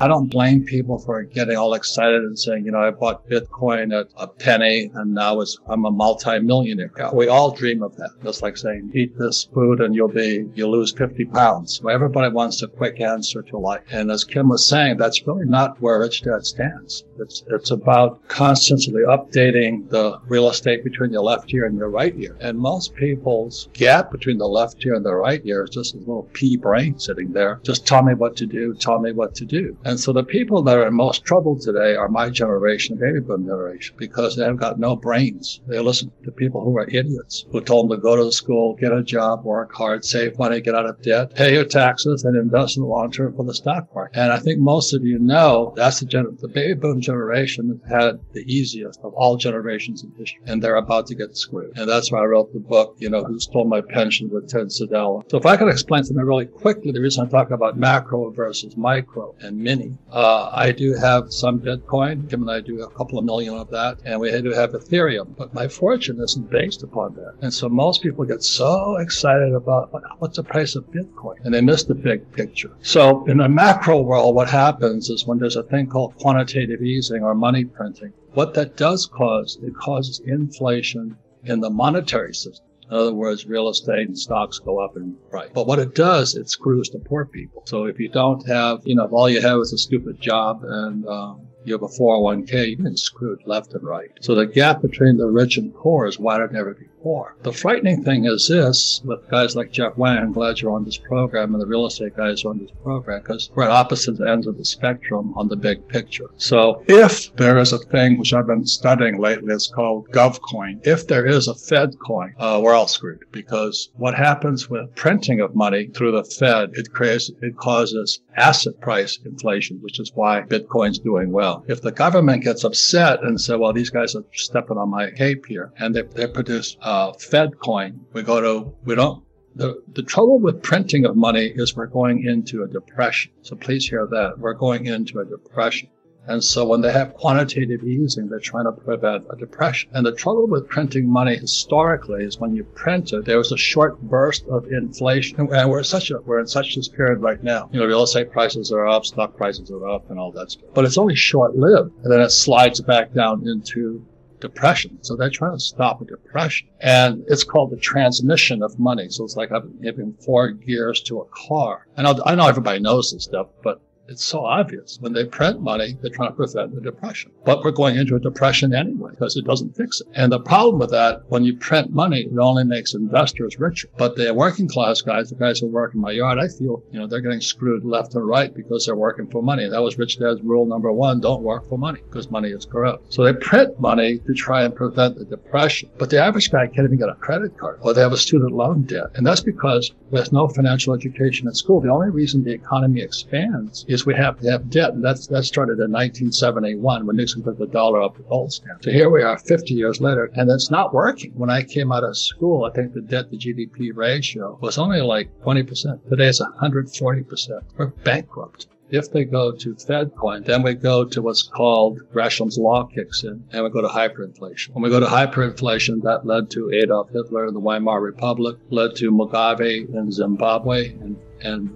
I don't blame people for getting all excited and saying, you know, I bought Bitcoin at a penny and now I'm a multi-millionaire. We all dream of that. Just like saying, eat this food and you'll lose 50 pounds. Well, everybody wants a quick answer to life. And as Kim was saying, that's really not where Rich Dad stands. It's about constantly updating the real estate between your left ear and your right ear. And most people's gap between the left ear and the right ear is just a little pea brain sitting there. Just tell me what to do, tell me what to do. And so the people that are in most trouble today are my generation, baby boom generation, because they have got no brains. They listen to people who are idiots, who told them to go to school, get a job, work hard, save money, get out of debt, pay your taxes, and invest in the long term for the stock market. And I think most of you know that's the baby boom generation had the easiest of all generations in history, and they're about to get screwed. And that's why I wrote the book, you know, Who Stole My Pension with Ted Sedella. So if I could explain something really quickly, the reason I talk about macro versus micro and mini, I do have some Bitcoin. Kim and I do a couple of million of that, and we do have Ethereum, but my fortune isn't based upon that. And so most people get so excited about what's the price of Bitcoin, and they miss the big picture. So in the macro world, what happens is when there's a thing called quantitative easing or money printing, what that does cause, it causes inflation in the monetary system. In other words, real estate and stocks go up in price. But what it does, it screws the poor people. So if you don't have, you know, if all you have is a stupid job and you have a 401k, you've been screwed left and right. So the gap between the rich and poor is wider than ever before. The frightening thing is this, with guys like Jeff Wang, I'm glad you're on this program, and the real estate guys are on this program, because we're at opposite ends of the spectrum on the big picture. So if there is a thing which I've been studying lately, it's called GovCoin. If there is a Fed coin, we're all screwed, because what happens with printing of money through the Fed, it causes asset price inflation, which is why Bitcoin's doing well. If the government gets upset and say, well, these guys are stepping on my cape here, and they produce Fed coin, the trouble with printing of money is we're going into a depression. So please hear that. We're going into a depression. And so when they have quantitative easing, they're trying to prevent a depression. And the trouble with printing money historically is when you print it, there was a short burst of inflation. And we're in such this period right now. You know, real estate prices are up, stock prices are up, and all that stuff. But it's only short-lived. And then it slides back down into depression. So they're trying to stop a depression. And it's called the transmission of money. So it's like I'm giving 4 gears to a car. And I know everybody knows this stuff, but it's so obvious. When they print money, they're trying to prevent the depression. But we're going into a depression anyway because it doesn't fix it. And the problem with that, when you print money, it only makes investors richer. But the working class guys, the guys who work in my yard, I feel, you know, they're getting screwed left and right because they're working for money. That was Rich Dad's rule number 1, don't work for money because money is corrupt. So they print money to try and prevent the depression. But the average guy can't even get a credit card, or they have a student loan debt. And that's because with no financial education at school, the only reason the economy expands is we have to have debt. And that started in 1971 when Nixon put the dollar up to gold standard. So here we are 50 years later, and it's not working. When I came out of school, I think the debt to GDP ratio was only like 20%. Today it's 140%. We're bankrupt. If they go to Fed coin, then we go to what's called Gresham's law kicks in, and we go to hyperinflation. When we go to hyperinflation, that led to Adolf Hitler in the Weimar Republic, led to Mugabe in Zimbabwe, and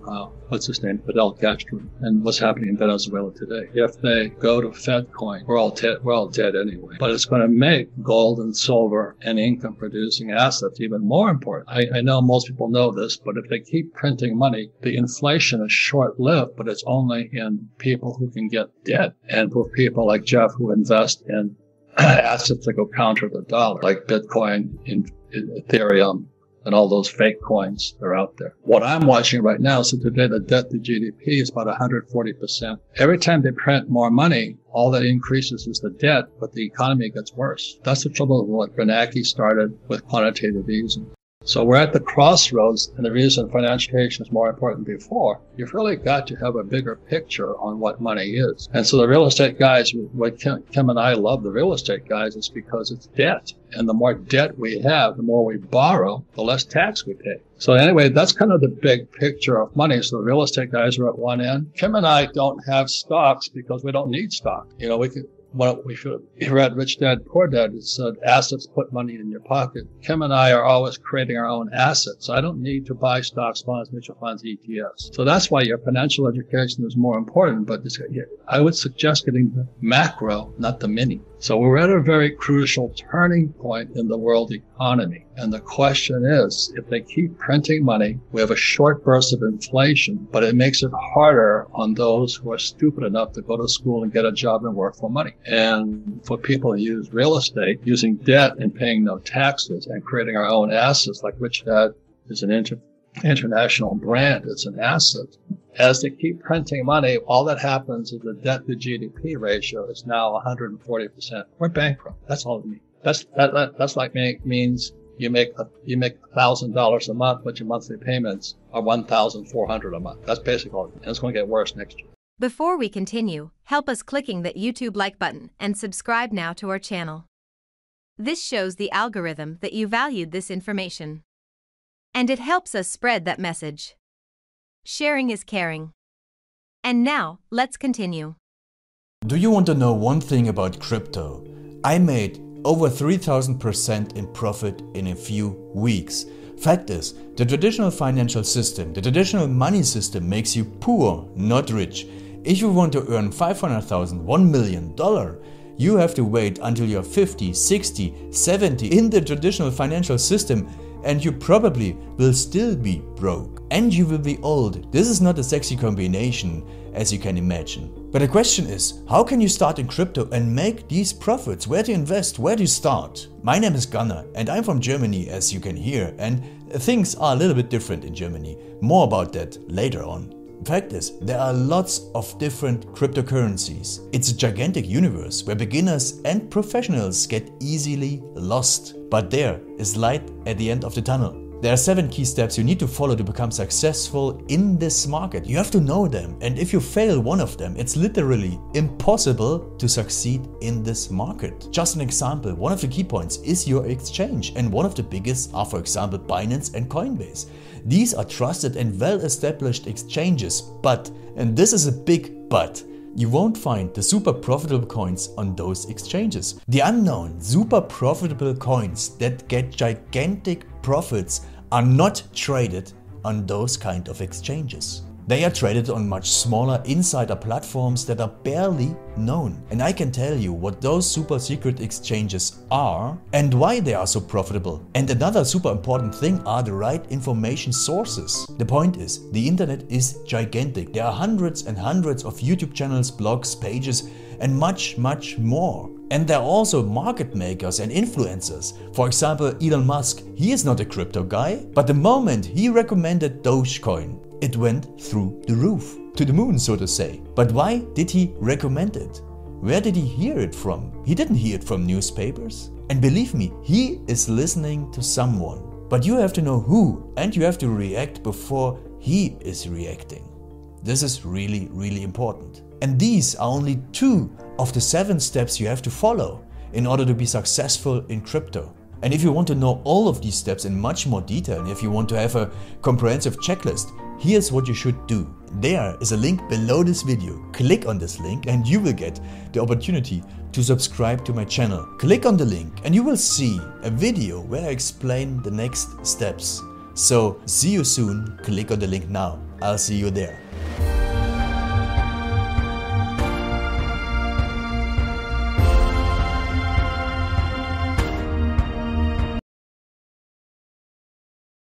what's his name, Fidel Castro, and what's happening in Venezuela today. If they go to Fed coin, we're all dead anyway. But it's going to make gold and silver and income-producing assets even more important. I know most people know this, but if they keep printing money, the inflation is short-lived, but it's only in people who can get debt, and for people like Jeff who invest in assets that go counter the dollar, like Bitcoin, Ethereum, and all those fake coins that are out there. What I'm watching right now, so today the debt to GDP is about 140%. Every time they print more money, all that increases is the debt, but the economy gets worse. That's the trouble with what Bernanke started with quantitative easing. So we're at the crossroads, and the reason financial education is more important than before, you've really got to have a bigger picture on what money is. And so the real estate guys, what Kim and I love the real estate guys, is because it's debt. And the more debt we have, the more we borrow, the less tax we pay. So anyway, that's kind of the big picture of money. So the real estate guys are at one end. Kim and I don't have stocks because we don't need stock. You know, what we should have read Rich Dad, Poor Dad. It said assets put money in your pocket. Kim and I are always creating our own assets. I don't need to buy stocks, bonds, mutual funds, ETFs. So that's why your financial education is more important. But I would suggest getting the macro, not the mini. So we're at a very crucial turning point in the world economy. And the question is, if they keep printing money, we have a short burst of inflation, but it makes it harder on those who are stupid enough to go to school and get a job and work for money. And for people who use real estate, using debt and paying no taxes and creating our own assets, like Rich Dad is an international brand, it's an asset. As they keep printing money, all that happens is the debt to GDP ratio is now 140%. We're bankrupt. That's all it means. That's like means you make $1,000 a month, but your monthly payments are $1,400 a month. That's basically all. And it's going to get worse next year. Before we continue, help us clicking that YouTube like button and subscribe now to our channel. This shows the algorithm that you valued this information. And it helps us spread that message. Sharing is caring. And now, let's continue. Do you want to know one thing about crypto? I made over 3,000% in profit in a few weeks. Fact is, the traditional financial system, the traditional money system makes you poor, not rich. If you want to earn $500,000, $1 million, you have to wait until you're 50, 60, 70 in the traditional financial system, and you probably will still be broke. And you will be old. This is not a sexy combination, as you can imagine. But the question is, how can you start in crypto and make these profits? Where to invest? Where to start? My name is Gunnar and I'm from Germany, as you can hear, and things are a little bit different in Germany. More about that later on. Fact is, there are lots of different cryptocurrencies. It's a gigantic universe where beginners and professionals get easily lost. But there is light at the end of the tunnel. There are 7 key steps you need to follow to become successful in this market. You have to know them, and if you fail one of them, it's literally impossible to succeed in this market. Just an example, one of the key points is your exchange, and one of the biggest are, for example, Binance and Coinbase. These are trusted and well-established exchanges, but, and this is a big but, you won't find the super profitable coins on those exchanges. The unknown super profitable coins that get gigantic profits are not traded on those kind of exchanges. They are traded on much smaller insider platforms that are barely known. And I can tell you what those super secret exchanges are and why they are so profitable. And another super important thing are the right information sources. The point is, the internet is gigantic. There are hundreds and hundreds of YouTube channels, blogs, pages, and much more. And there are also market makers and influencers. For example, Elon Musk, he is not a crypto guy, but the moment he recommended Dogecoin, it went through the roof, to the moon, so to say. But why did he recommend it? Where did he hear it from? He didn't hear it from newspapers. And believe me, he is listening to someone. But you have to know who, and you have to react before he is reacting. This is really, really important. And these are only 2 of the 7 steps you have to follow in order to be successful in crypto. And if you want to know all of these steps in much more detail, and if you want to have a comprehensive checklist, here's what you should do. There is a link below this video. Click on this link and you will get the opportunity to subscribe to my channel. Click on the link and you will see a video where I explain the next steps. So see you soon. Click on the link now. I'll see you there.